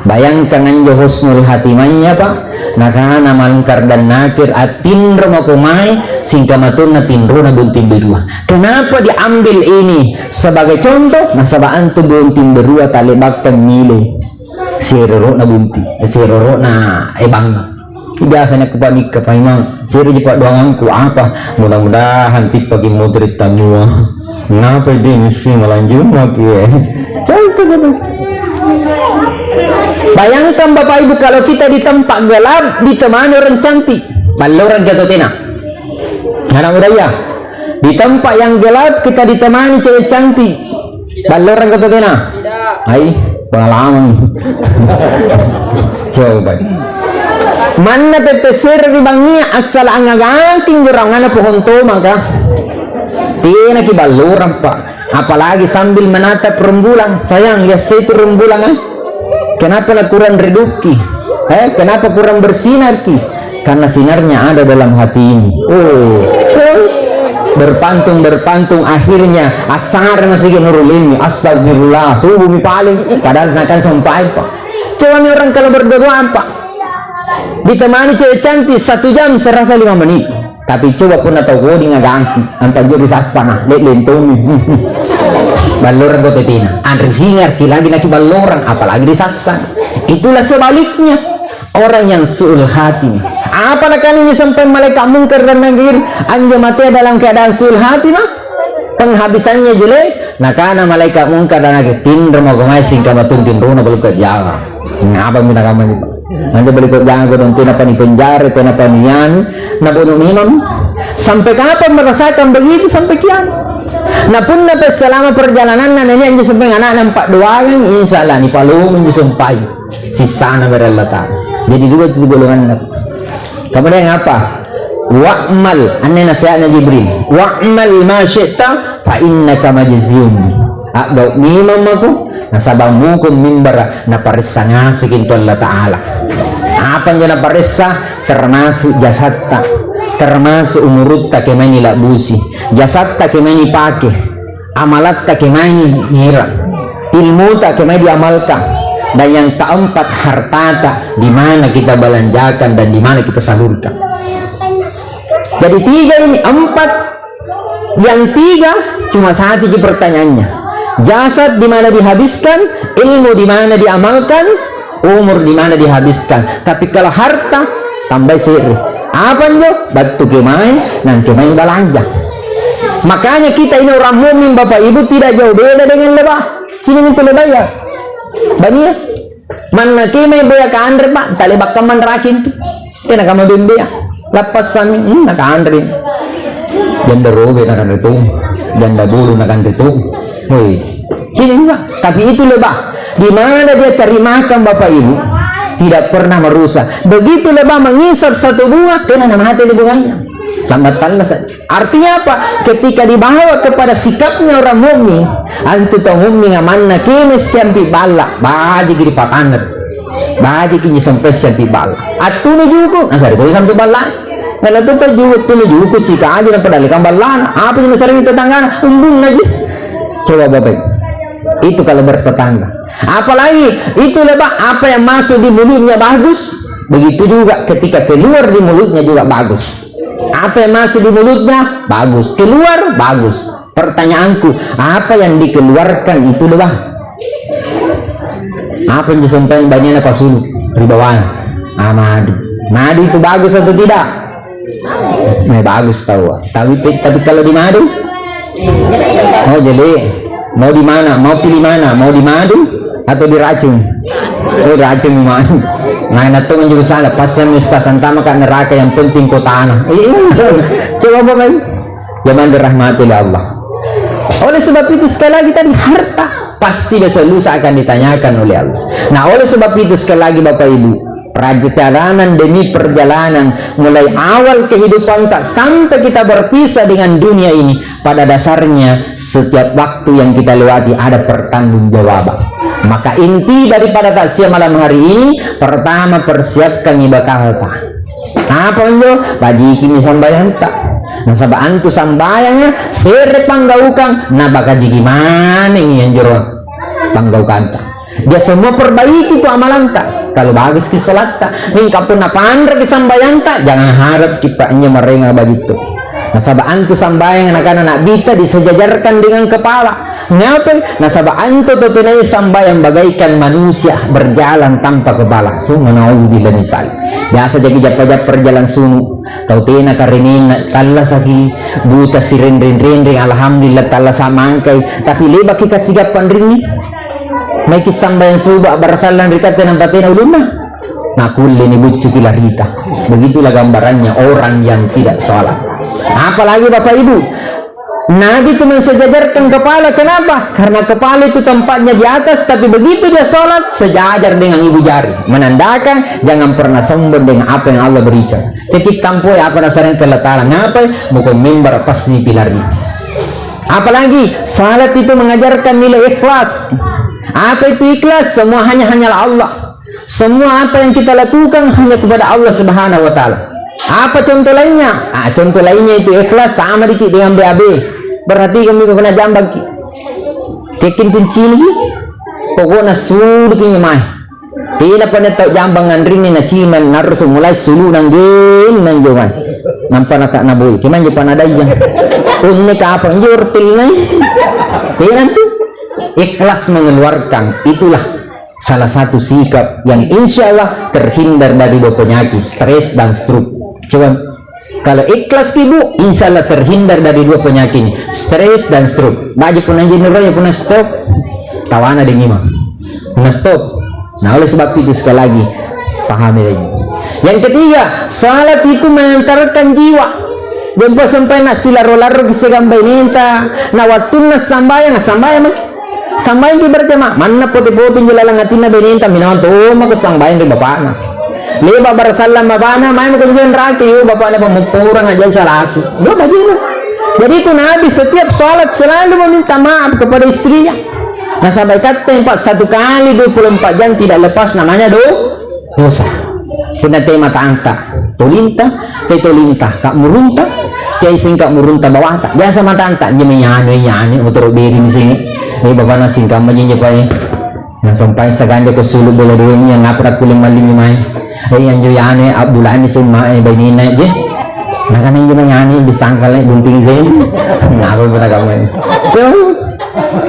bayangkan anjo husnul hatimanya Pak nakana malungkar dan nakir atin rumah kumai singka matun na tindro na buntin birua. Kenapa diambil ini sebagai contoh? Nasabaan tu buntin birua talibakkan nilai siroro na bunti siroro na ebang biasanya kepanik kepaimang siri jipat doanganku apa mudah-mudahan tipe pagi moderit tamua ngapa dia ngisi melanjut lagi contoh. Bayangkan Bapak Ibu kalau kita di tempat gelap ditemani orang cantik Baluran kita tina. Anak muda ya. Di tempat yang gelap kita ditemani cewek cantik. Baluran kita tina. Hai, pengalaman. Coba. Mana tetesir di bangi asal angagaking gerangan pohon to maka tina ki baluran pak. Apalagi sambil menatap rembulan. Sayang, lihat itu rembulan kan? Kenapa kurang reduki? Kenapa kurang bersinar ki? Karena sinarnya ada dalam hati ini. Berpantung akhirnya asar masih nurul ilmi. Astagfirullah, subuh mi paling padahal akan sampai pak. Coba nih orang kalau berdoa apa? Ditemani cewek cantik 1 jam serasa 5 menit. Tapi coba pun atau kodi ngagangki antar juri sasana lentong. Baloran ko tetina. Andri singar lagi naki baloran apalagi disasana. Itulah sebaliknya orang yang suul hati. Apa nakalinya sampai malaikat mungkar dan nakir anja mati dalam keadaan suul hati mah penghabisannya jelek. Nakana malaikat mungkar dan nakir tindra mau gomai singka matuntin runa balik ke jawa. Ngapa minta kamu ni? Nanti balik ke jawa ko dong tina pani penjara tina panian na bunuh minum. Sampai kapan merasakan begitu sampai kian? Nah pun nape selama perjalanan ini anjir sampai anak nampak doang insya Allah nih palu menjumpai sisa na berelata. Jadi dua itu golongan. Kemudian apa? Wa'mal, aneh nasihatnya Jibril. Wa'mal ma syi'ta fa innaka majziyun. Agak mimam aku nasabamu kum mimbara na parissa ngasikin tu Allah Ta'ala. Apa yang na parissa termasuk jasadta, termasuk umurutta kemani labusi, jasadta kemani pake, amalatta kemani nira, ilmu tak kemani diamalkan, dan yang keempat hartata di mana kita belanjakan dan di mana kita salurkan. Jadi 3 ini 4, yang 3 cuma 1 di pertanyaannya. Jasad di mana dihabiskan, ilmu di mana diamalkan, umur di mana dihabiskan. Tapi kalau harta tambah siri. Apa nyo? Batu kemai, nanti main belanja. Makanya kita ini orang mukmin Bapak Ibu tidak jauh beda dengan lebah. Sini minta lebah ya. Bania. Mana kemai boya ka andre Pak, tak lebak kaman rakin tu. Kena kamu bimbia. Lepas sami nak andre. Janda roge nak andre tu. Janda bulu nak andre tu. Hei. Sini Pak. Tapi itu lebah. Di mana dia cari makan Bapak Ibu? Tidak pernah merusak. Begitu lebah mengisap 1 bunga, kena nama hati di bunganya. Lambat talas. Artinya apa? Ketika dibawa kepada sikapnya orang mukmin, antu tau mukmin amanna kene siampi bala, baji giri pataner. Baji kini sampai siampi bala. Atu nujuku, asal itu sampai bala. Kalau tu nujuku si kaji dan pedalikan bala. Apa yang sering tetangga umbung lagi. Coba Bapak. Itu kalau bertetangga. Apalagi itu lebah apa yang masuk di mulutnya bagus, begitu juga ketika keluar di mulutnya juga bagus. Apa yang masuk di mulutnya bagus, keluar bagus. Pertanyaanku, apa yang dikeluarkan itu lebah? Apa yang disampaikan banyak apa sulut di bawah? Madu. Madu itu bagus atau tidak? Bagus tahu. Tapi kalau di madu, oh jadi mau di mana? Mau pilih mana? Mau di madu atau di racun? Oh racun mana? Nah natungan juga salah. Pasal Ustaz santama kan neraka yang penting kota tanah. Coba Bapak zaman dirahmati oleh Allah. Oleh sebab itu sekali lagi tadi harta pasti besok lusa akan ditanyakan oleh Allah. Nah oleh sebab itu sekali lagi Bapak Ibu, perjalanan demi perjalanan mulai awal kehidupan tak sampai kita berpisah dengan dunia ini, pada dasarnya setiap waktu yang kita lewati ada pertanggungjawaban. Maka inti daripada takziah malam hari ini, pertama persiapkan ibadah harta. Apa itu? Bagi kini sambayang tak. Nasabah antu sambayangnya sere panggaukan. Nah bakal gimana ini yang jero panggaukan tak. Dia semua perbaiki itu amalan tak. Kalau bagus ke salat tak, hingga pun apa andra ke sambayang tak, jangan harap kipanya merengah begitu. Nasabah antu sambayang anak-anak bita disejajarkan dengan kepala. Ngapa? Nasabah antu tutunai sambayang bagaikan manusia berjalan tanpa kepala. Semua naudzubillah misal. Biasa jadi japa-japa perjalan sunu. Tau tina karinin talla saki buta sirin rin alhamdulillah talla samangkai. Tapi leba kita sigapan rini. May kisambayang suba barasalan rikata ng patina uluna. Nah kulli ni bucu pilarita. Begitulah gambarannya orang yang tidak sholat. Apalagi Bapak Ibu, Nabi itu mensejajarkan kepala. Kenapa? Karena kepala itu tempatnya di atas, tapi begitu dia sholat sejajar dengan ibu jari, menandakan jangan pernah sombong dengan apa yang Allah berikan. Ketik tampoi apa dasarnya keletaran apa bukan mimbar pasti pilarnya. Apalagi salat itu mengajarkan nilai ikhlas. Apa itu ikhlas? Semua hanyalah Allah. Semua apa yang kita lakukan hanya kepada Allah Subhanahu wa taala. Apa contoh lainnya? Contoh lainnya itu ikhlas sama dikit dengan BAB. Berarti kami pernah jambak. Kekin kuncil lagi. Pokoknya suruh kini mah. Tidak pernah tahu jambang ngandring ni na ciman narus mulai sulu nang gen nang jawan. Nampak nak naboy. Kiman je panadai yang. Unik apa njurtil nai. Kailan tu? Ikhlas mengeluarkan, itulah salah satu sikap yang insya Allah terhindar dari dua penyakit, stres dan stroke. Coba kalau ikhlas ibu, insya Allah terhindar dari dua penyakit, stres dan stroke. Baju pun anjing ya pun stop, tawana dengan pun stop. Nah oleh sebab itu sekali lagi pahami lagi. Yang ketiga, salat itu mengantarkan jiwa. Jumpa sampai nak silaro-laro kisagambay ninta, na waktu na sambayan sambayan ki bertema mana poti-poti jelalang atina beninta minawan to maka sambayan ri bapak na leba barasallam mabana may makunjun raki yo bapak na pamupurang aja salah aku do bagino. Jadi itu Nabi setiap salat selalu meminta maaf kepada istrinya. Nah sampai kata 1 kali 24 jam tidak lepas namanya dosa. Kena tema tangka tolinta kak murunta kay singkak murunta bawata biasa matanta nyanyani motor beri di sini. Ini bapak na singkam majinja pa na sampai sa ganda ko sulu bola duwe niya ngaprat kuling maling may yang joyane abdulan ni sima baynina je nakanin yung nanyani bisangkal na bunting zen ngako ba na kamay. So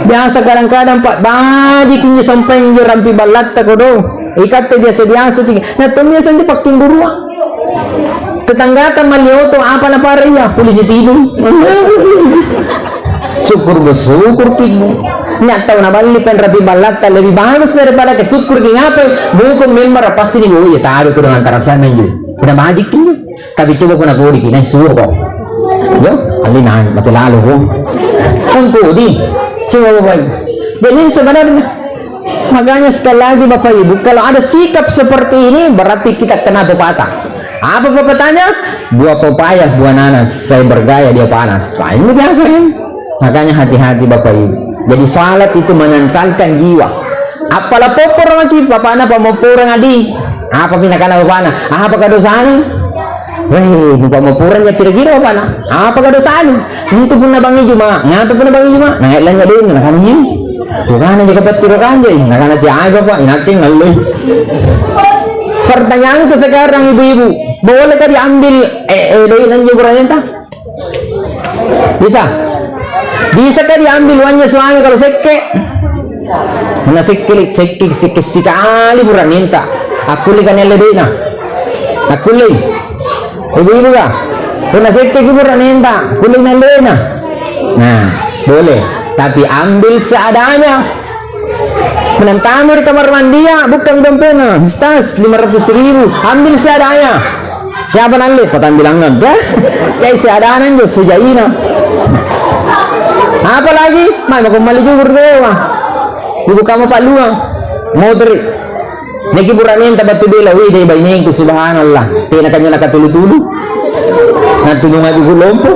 biasa kadang-kadang pak baji kinya sampai yung rampi balat ko do ikat to biasa na tumya sa di pagtindurwa tetanggatan malioto apa na pariya polisi tidur syukur bersyukur kimu nyak tahu na balipan rapi balata lebih bagus daripada kesyukur ki ngape bukan member pasti ni ya tahu ko dengan tarasan menju pernah madik kimu tapi coba ko na kodi ki na suruh ko yo alinan mati lalu ko ang kodi coba bapak. Jadi sebenarnya makanya sekali lagi Bapak Ibu kalau ada sikap seperti ini berarti kita kena pepatah. Apa pepatahnya? Buah pepaya buah nanas saya bergaya dia panas. Nah, ini biasa kan. Makanya hati-hati Bapak Ibu. Jadi salat itu menenangkan jiwa. Apalah popor lagi bapak anak pemopor ngadi. Apa pinakana bapak anak? Apa kadosaan? Weh, bapak moporan ya kira-kira bapak anak. Apa kadosaan? Itu pun nabangi cuma. Ngapa pun nabangi cuma? Nangit lang din nakani. Bukan dia dapat tirokan je. Nakana ti ay bapak inating ngalih. Pertanyaan ke sekarang ibu-ibu, bolehkah diambil doin anjing kurangnya? Bisa? Bisa kan diambil uangnya suami kalau seke? Mana sekali sekali buran minta. Aku lihat kan LDna. Aku lihat. Ibu-ibu kah? Mana seke buran minta. Aku lihat LDna. Nah, boleh. Tapi ambil seadanya. Menantamir kamar mandi ya, bukan dompetnya. Stas 500.000. Ambil seadanya. Siapa nanti? Patang bilangan. Kayak seadanya juga sejaina. Apa lagi? Mai mau kembali juga dewa. Ibu kamu Pak Luang. Motor. Niki buranin tabat bela wi dai bainin ku subhanallah. Tina kanyo nakatulu-tulu. Natulong ibu lompo.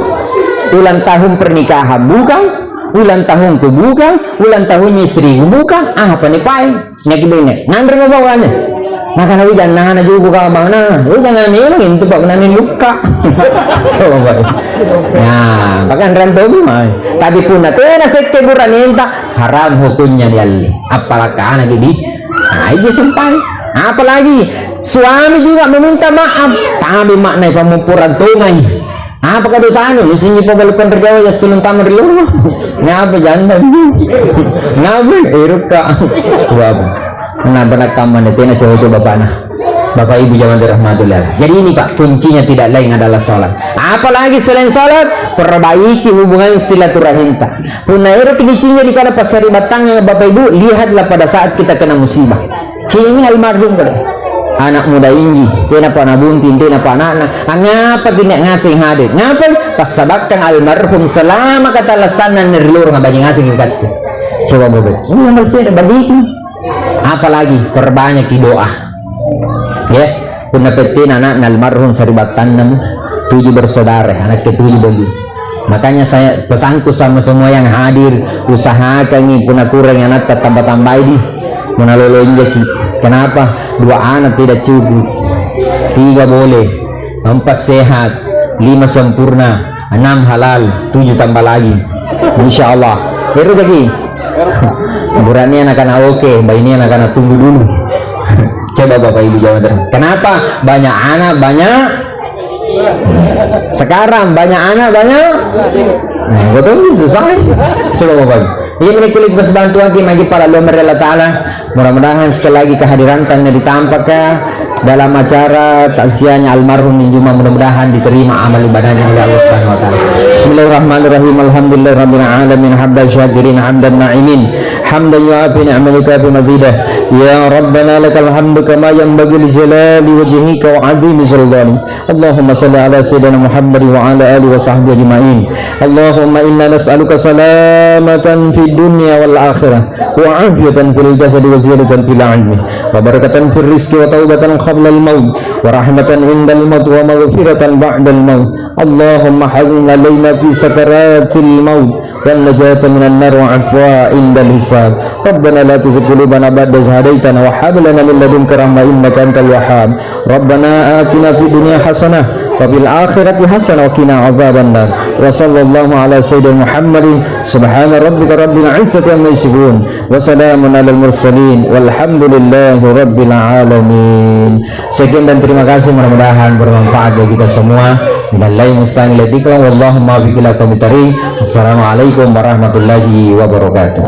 Ulang tahun pernikahan bukan? Ulang tahun ku bukan? Ulang tahunnya istri bukan? Apa nih Pak? Niki bene. Nandre mo bawanya. Maka nawi jangan na juga ka mana. Jangan nilangin itu Pak nanin luka. Coba. Nah, bahkan rantomi mah. Tapi pun na sekte buraninta haram hukumnya dialih. Apalagi anak ini. Nah, itu sampai. Apalagi suami juga meminta maaf. Tapi makna pemupuran tunai. Apa kedosaan ini? Sini pembalukan terjawa ya sulung tamar lu. Ngapa jangan? Ngapa? Iruka. Wah. Nah berakaman itu na coba Bapak Ibu jangan dirahmatullah. Jadi ini Pak kuncinya tidak lain adalah salat. Apalagi selain salat perbaiki hubungan silaturahim. Punairo kini di kana pasari batangnya Bapak Ibu lihatlah pada saat kita kena musibah. Ini almarhum kada. anak muda ini tina pa nabuntin tina pa anak ngapa tidak ngasih hadir ngapa pasabakkan almarhum selama katalasanan nirlur nga banyak ngasih ikat coba bobot ini yang bersih balikin apalagi perbanyak doa ya pun dapetin anak almarhum saribatan 7 bersaudara anak ke-7 bagi makanya saya pesanku sama semua yang hadir usahakan ini pun kurang anak tambah-tambah ini menaloloin jaki kenapa 2 anak tidak cukup 3 boleh 4 sehat 5 sempurna 6 halal 7 tambah lagi insyaallah itu lagi burannya anak-anak oke bayi ini anak-anak tunggu dulu coba bapak ibu jawab kenapa banyak anak banyak sekarang banyak anak banyak betul susah coba bapak ini kulit bantuan kita bagi para Allah Ta'ala mudah-mudahan sekali lagi kehadiran tanya ditampakkan dalam acara takziahnya almarhum ini cuma mudah-mudahan diterima amal ibadahnya oleh Allah Subhanahu wa taala. Bismillahirrahmanirrahim. Alhamdulillahirabbil alamin hamdan syakirin hamdan na'imin hamdan yu'afi ni'matika bi mazidah ya rabbana lakal hamdu kama yanbaghi li jalali wajhika wa 'azimi sultanik. Allahumma shalli ala sayyidina Muhammad wa ala alihi wa sahbihi ajma'in. Allahumma inna nas'aluka salamatan fid dunya wal akhirah wa 'afiyatan fil jasadi wa ziyadatan fil 'ilmi wa barakatan fil rizqi wa taubatan qabla al-maut wa rahmatan indal maut wa maghfiratan ba'dal maut. Allahumma hawwin alaina fi sakaratil maut wal najata minan nar wa afwa indal hisab. Rabbana la tuzigh qulubana ba'da idh hadaytana wa hab lana min ladunka rahmah innaka antal wahhab. Rabbana atina fid dunya hasanah wa fil akhirati hasanah wa qina adzabannar. Wa sallallahu ala sayyidina Muhammadin subhana rabbika rabbil izzati amma yasifun wa salamun alal mursalin walhamdulillahi rabbil alamin. Sekian dan terima kasih, mudah-mudahan bermanfaat bagi kita semua. Billahi musta'in ilaika wallahumma biqila komitari. Assalamualaikum warahmatullahi wabarakatuh.